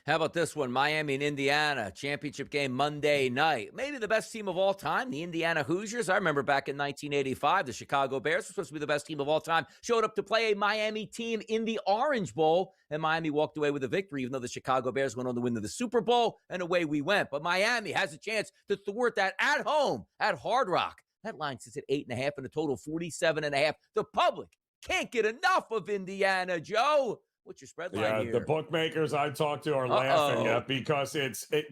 How about this one? Miami and Indiana, championship game Monday night. Maybe the best team of all time, the Indiana Hoosiers. I remember back in 1985, the Chicago Bears were supposed to be the best team of all time. Showed up to play a Miami team in the Orange Bowl, and Miami walked away with a victory, even though the Chicago Bears went on to win the Super Bowl, and away we went. But Miami has a chance to thwart that at home at Hard Rock. That line sits at 8.5 and a total 47.5. The public can't get enough of Indiana, Joe. What's your spread line here? The bookmakers I talk to are laughing at because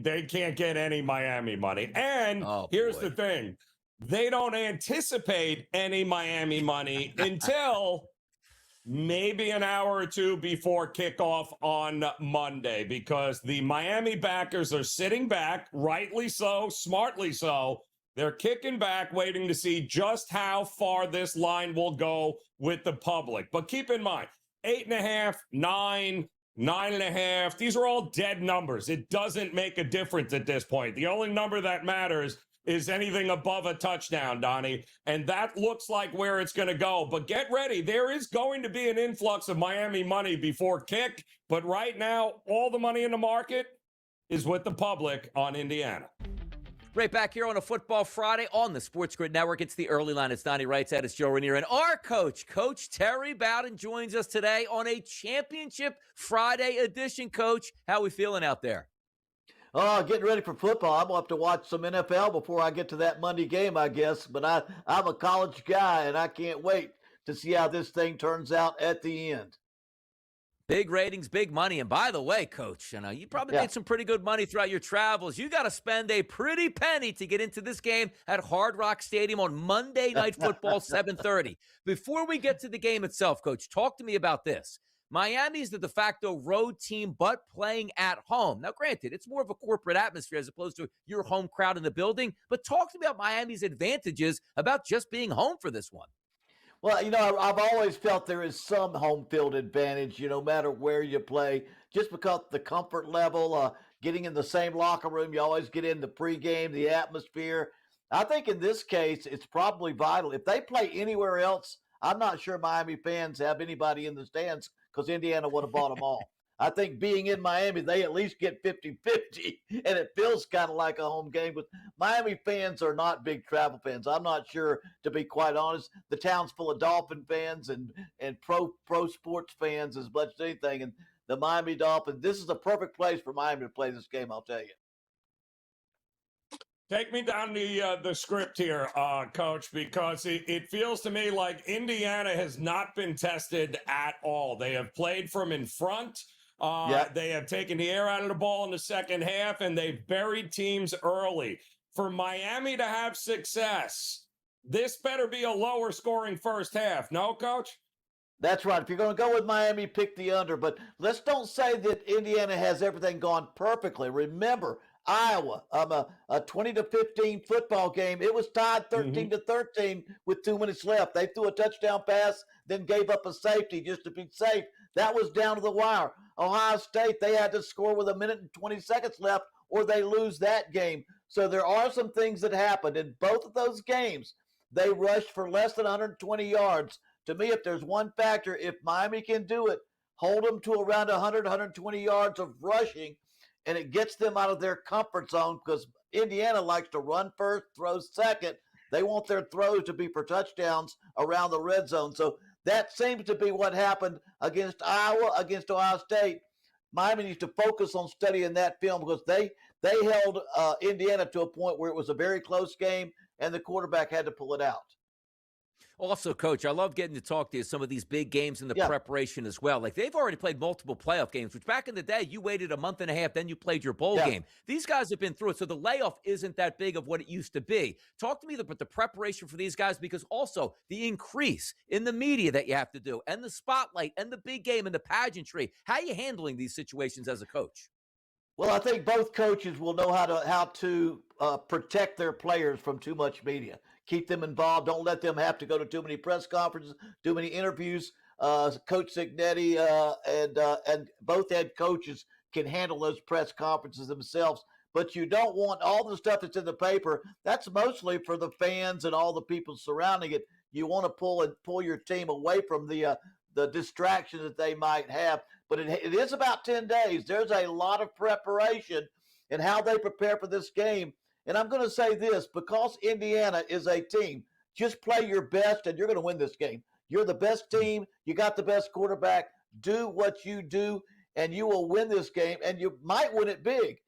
they can't get any Miami money. And here's the thing. They don't anticipate any Miami money until maybe an hour or two before kickoff on Monday, because the Miami backers are sitting back, rightly so, smartly so. They're kicking back, waiting to see just how far this line will go with the public. But keep in mind, 8.5, 9, 9.5. These are all dead numbers. It doesn't make a difference at this point. The only number that matters is anything above a touchdown, Donnie. And that looks like where it's going to go. But get ready. There is going to be an influx of Miami money before kick. But right now, all the money in the market is with the public on Indiana. Right back here on a Football Friday on the SportsGrid Network. It's the early line. It's Donnie Rightside. It's Joe Raineri. And our coach, Coach Terry Bowden, joins us today on a Championship Friday edition. Coach, how we feeling out there? Getting ready for football. I'm going to have to watch some NFL before I get to that Monday game, I guess. But I'm a college guy, and I can't wait to see how this thing turns out at the end. Big ratings, big money. And by the way, Coach, you probably made some pretty good money throughout your travels. You got to spend a pretty penny to get into this game at Hard Rock Stadium on Monday Night Football, 7:30. Before we get to the game itself, Coach, talk to me about this. Miami's the de facto road team, but playing at home. Now, granted, it's more of a corporate atmosphere as opposed to your home crowd in the building. But talk to me about Miami's advantages about just being home for this one. Well, I've always felt there is some home field advantage, no matter where you play, just because the comfort level, getting in the same locker room, you always get in the pregame, the atmosphere. I think in this case, it's probably vital. If they play anywhere else, I'm not sure Miami fans have anybody in the stands because Indiana would have bought them all. I think being in Miami, they at least get 50-50, and it feels kind of like a home game. But Miami fans are not big travel fans. I'm not sure, to be quite honest. The town's full of Dolphin fans and pro sports fans as much as anything. And the Miami Dolphins, this is the perfect place for Miami to play this game, I'll tell you. Take me down the script here, Coach, because it feels to me like Indiana has not been tested at all. They have played from in front. They have taken the air out of the ball in the second half, and they've buried teams early. For Miami to have success, this better be a lower scoring first half. No, Coach? That's right. If you're going to go with Miami, pick the under. But let's don't say that Indiana has everything gone perfectly. Remember, Iowa, a 20-15 football game. It was tied 13-13 with 2 minutes left. They threw a touchdown pass, then gave up a safety just to be safe. That was down to the wire. Ohio State, they had to score with 1 minute and 20 seconds left or they lose that game. So there are some things that happened. In both of those games, they rushed for less than 120 yards. To me, if there's one factor, if Miami can do it, hold them to around 100, 120 yards of rushing, and it gets them out of their comfort zone because Indiana likes to run first, throw second. They want their throws to be for touchdowns around the red zone. So that seems to be what happened against Iowa, against Ohio State. Miami needs to focus on studying that film because they held Indiana to a point where it was a very close game and the quarterback had to pull it out. Also, Coach, I love getting to talk to you some of these big games in the preparation as well. Like, they've already played multiple playoff games, which back in the day, you waited a month and a half, then you played your bowl game. These guys have been through it, so the layoff isn't that big of what it used to be. Talk to me about the preparation for these guys, because also the increase in the media that you have to do, and the spotlight, and the big game, and the pageantry. How are you handling these situations as a coach? Well, I think both coaches will know how to protect their players from too much media. Keep them involved. Don't let them have to go to too many press conferences, too many interviews. Coach Signetti and both head coaches can handle those press conferences themselves. But you don't want all the stuff that's in the paper. That's mostly for the fans and all the people surrounding it. You want to pull your team away from the distractions that they might have. But it is about 10 days. There's a lot of preparation in how they prepare for this game. And I'm going to say this, because Indiana is a team, just play your best and you're going to win this game. You're the best team. You got the best quarterback. Do what you do, and you will win this game, and you might win it big.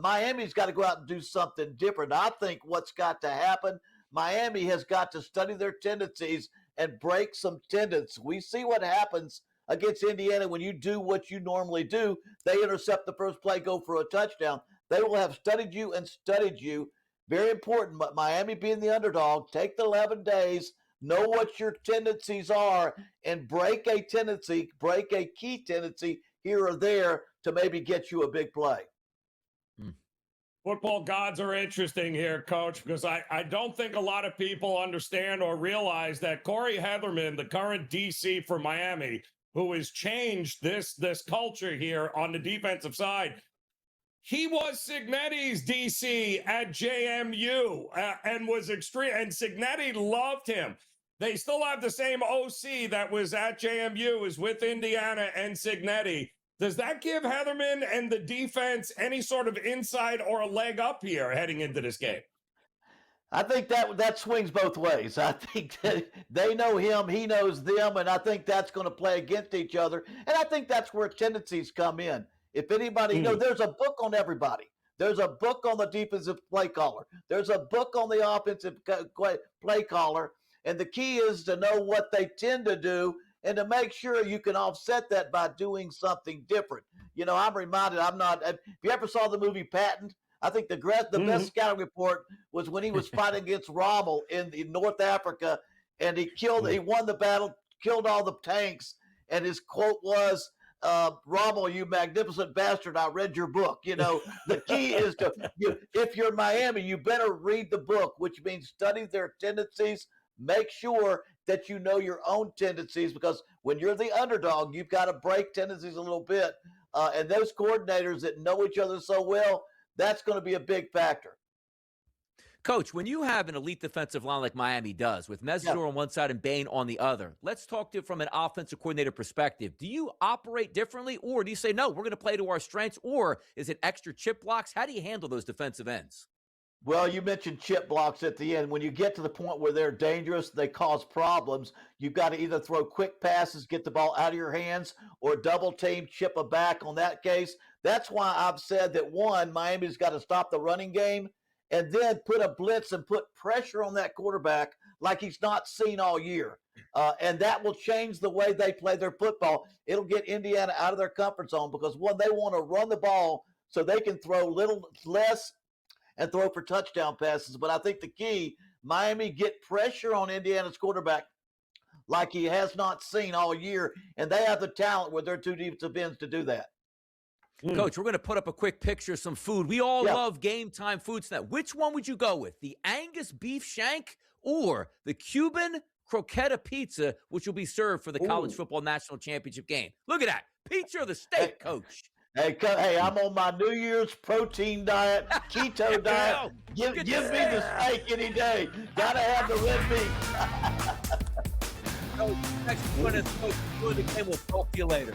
Miami's got to go out and do something different. I think what's got to happen, Miami has got to study their tendencies and break some tendencies. We see what happens against Indiana when you do what you normally do. They intercept the first play, go for a touchdown. They will have studied you and studied you. Very important, but Miami being the underdog, take the 11 days, know what your tendencies are, and break a tendency, break a key tendency here or there to maybe get you a big play. Football gods are interesting here, Coach, because I don't think a lot of people understand or realize that Corey Heatherman, the current DC for Miami, who has changed this culture here on the defensive side, he was Cignetti's DC at JMU and was extreme, and Cignetti loved him. They still have the same OC that was at JMU is with Indiana and Cignetti. Does that give Heatherman and the defense any sort of insight or a leg up here heading into this game? I think that swings both ways. I think that they know him, he knows them, and I think that's going to play against each other. And I think that's where tendencies come in. If anybody, there's a book on everybody. There's a book on the defensive play caller. There's a book on the offensive play caller. And the key is to know what they tend to do and to make sure you can offset that by doing something different. I'm reminded, if you ever saw the movie Patton, I think the best scouting report was when he was fighting against Rommel in North Africa, and he won the battle, killed all the tanks, and his quote was, Rommel, you magnificent bastard, I read your book. The key is if you're Miami, you better read the book, which means study their tendencies. Make sure that you know your own tendencies, because when you're the underdog, you've got to break tendencies a little bit. And those coordinators that know each other so well, that's going to be a big factor. Coach, when you have an elite defensive line like Miami does, with Mesidor on one side and Bain on the other, let's talk to it from an offensive coordinator perspective. Do you operate differently, or do you say, no, we're going to play to our strengths, or is it extra chip blocks? How do you handle those defensive ends? Well, you mentioned chip blocks at the end. When you get to the point where they're dangerous, they cause problems, you've got to either throw quick passes, get the ball out of your hands, or double team, chip a back on that case. That's why I've said that, one, Miami's got to stop the running game and then put a blitz and put pressure on that quarterback like he's not seen all year. And that will change the way they play their football. It'll get Indiana out of their comfort zone because, one, they want to run the ball so they can throw little less and throw for touchdown passes. But I think the key, Miami get pressure on Indiana's quarterback like he has not seen all year, and they have the talent with their two defensive ends to do that. Coach, we're going to put up a quick picture of some food. We all love game time food snack. Which one would you go with, the Angus beef shank or the Cuban croqueta pizza, which will be served for the college football national championship game? Look at that. Pizza or the steak, Coach? Hey, I'm on my New Year's protein diet, keto diet. Give me the steak any day. Gotta have the red meat. Next one is Coach. We'll talk to you later.